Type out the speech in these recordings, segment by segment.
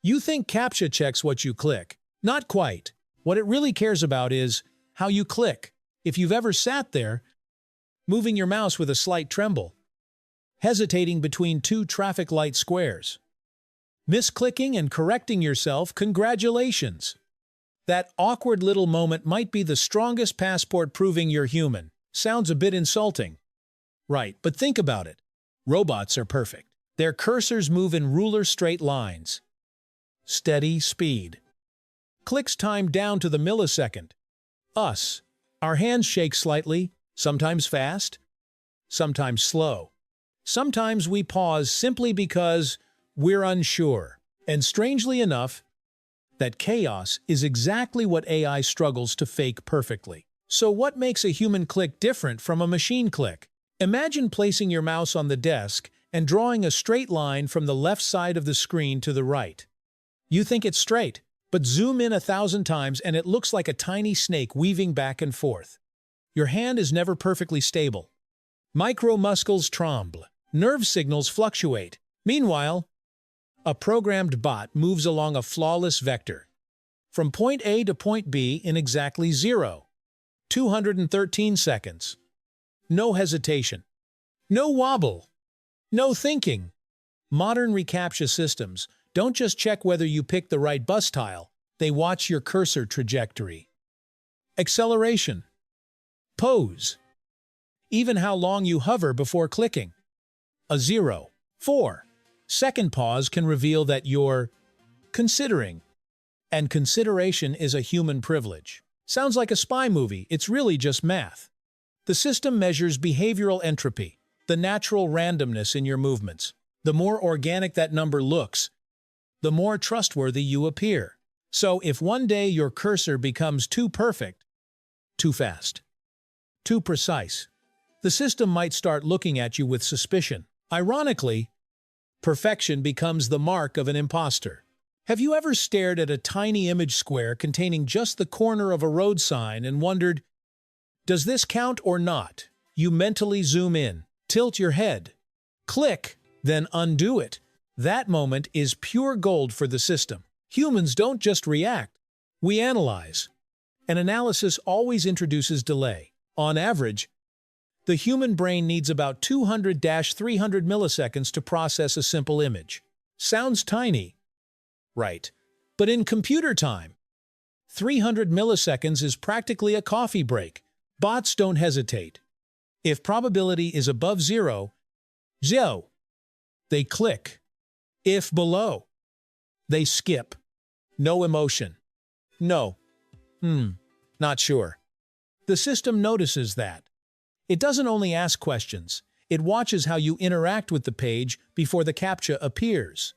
You think CAPTCHA checks what you click. Not quite. What it really cares about is how you click. If you've ever sat there, moving your mouse with a slight tremble, hesitating between two traffic light squares, misclicking and correcting yourself, congratulations. That awkward little moment might be the strongest passport proving you're human. Sounds a bit insulting. Right, but think about it. Robots are perfect. Their cursors move in ruler straight lines. Steady speed. Clicks timed down to the millisecond. Us. Our hands shake slightly, sometimes fast, sometimes slow. Sometimes we pause simply because we're unsure. And strangely enough, that chaos is exactly what AI struggles to fake perfectly. So what makes a human click different from a machine click? Imagine placing your mouse on the desk and drawing a straight line from the left side of the screen to the right. You think it's straight, but zoom in 1,000 times and it looks like a tiny snake weaving back and forth. Your hand is never perfectly stable. Micromuscles tremble. Nerve signals fluctuate. Meanwhile, a programmed bot moves along a flawless vector, from point A to point B in exactly 213 seconds. No hesitation. No wobble. No thinking. Modern reCAPTCHA systems don't just check whether you pick the right bus tile, they watch your cursor trajectory, acceleration, pose, even how long you hover before clicking. A 0.4-second pause can reveal that you're considering, and consideration is a human privilege. Sounds like a spy movie, it's really just math. The system measures behavioral entropy, the natural randomness in your movements. The more organic that number looks, the more trustworthy you appear. So if one day your cursor becomes too perfect, too fast, too precise, the system might start looking at you with suspicion. Ironically, perfection becomes the mark of an imposter. Have you ever stared at a tiny image square containing just the corner of a road sign and wondered, does this count or not? You mentally zoom in, tilt your head, click, then undo it. That moment is pure gold for the system. Humans don't just react, we analyze. And analysis always introduces delay. On average, the human brain needs about 200-300 milliseconds to process a simple image. Sounds tiny, right? But in computer time, 300 milliseconds is practically a coffee break. Bots don't hesitate. If probability is above 0, they click. If below, they skip. No emotion. No. Not sure. The system notices that. It doesn't only ask questions, it watches how you interact with the page before the CAPTCHA appears.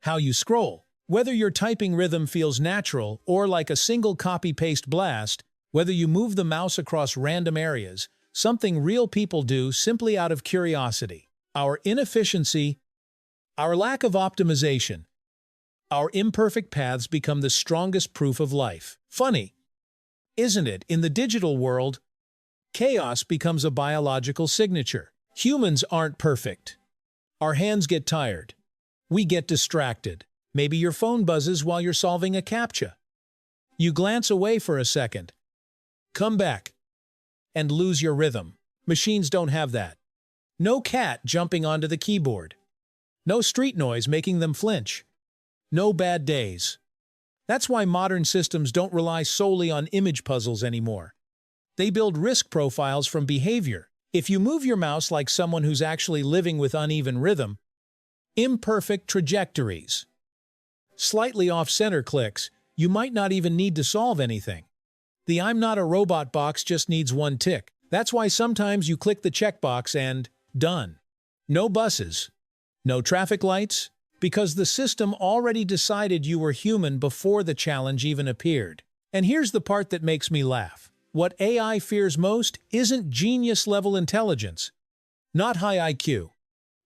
How you scroll. Whether your typing rhythm feels natural or like a single copy-paste blast, whether you move the mouse across random areas, something real people do simply out of curiosity. Our inefficiency, our lack of optimization, our imperfect paths become the strongest proof of life. Funny, isn't it? In the digital world, chaos becomes a biological signature. Humans aren't perfect. Our hands get tired. We get distracted. Maybe your phone buzzes while you're solving a CAPTCHA. You glance away for a second, come back, and lose your rhythm. Machines don't have that. No cat jumping onto the keyboard. No street noise making them flinch. No bad days. That's why modern systems don't rely solely on image puzzles anymore. They build risk profiles from behavior. If you move your mouse like someone who's actually living with uneven rhythm, imperfect trajectories, slightly off-center clicks, you might not even need to solve anything. The I'm not a robot box just needs one tick. That's why sometimes you click the checkbox and done. No buses. No traffic lights. Because the system already decided you were human before the challenge even appeared. And here's the part that makes me laugh. What AI fears most isn't genius-level intelligence, not high IQ,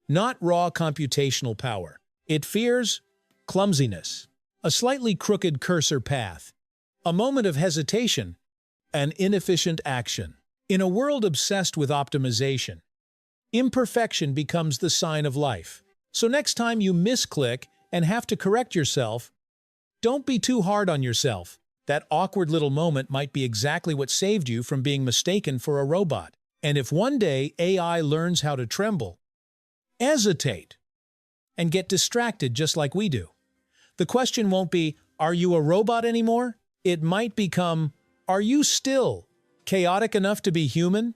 not raw computational power. It fears clumsiness, a slightly crooked cursor path, a moment of hesitation, an inefficient action. In a world obsessed with optimization, imperfection becomes the sign of life. So next time you misclick and have to correct yourself, Don't be too hard on yourself. That awkward little moment might be exactly what saved you from being mistaken for a robot. And if one day AI learns how to tremble, hesitate, and get distracted just like we do, the question won't be, are you a robot anymore? It might become, are you still chaotic enough to be human?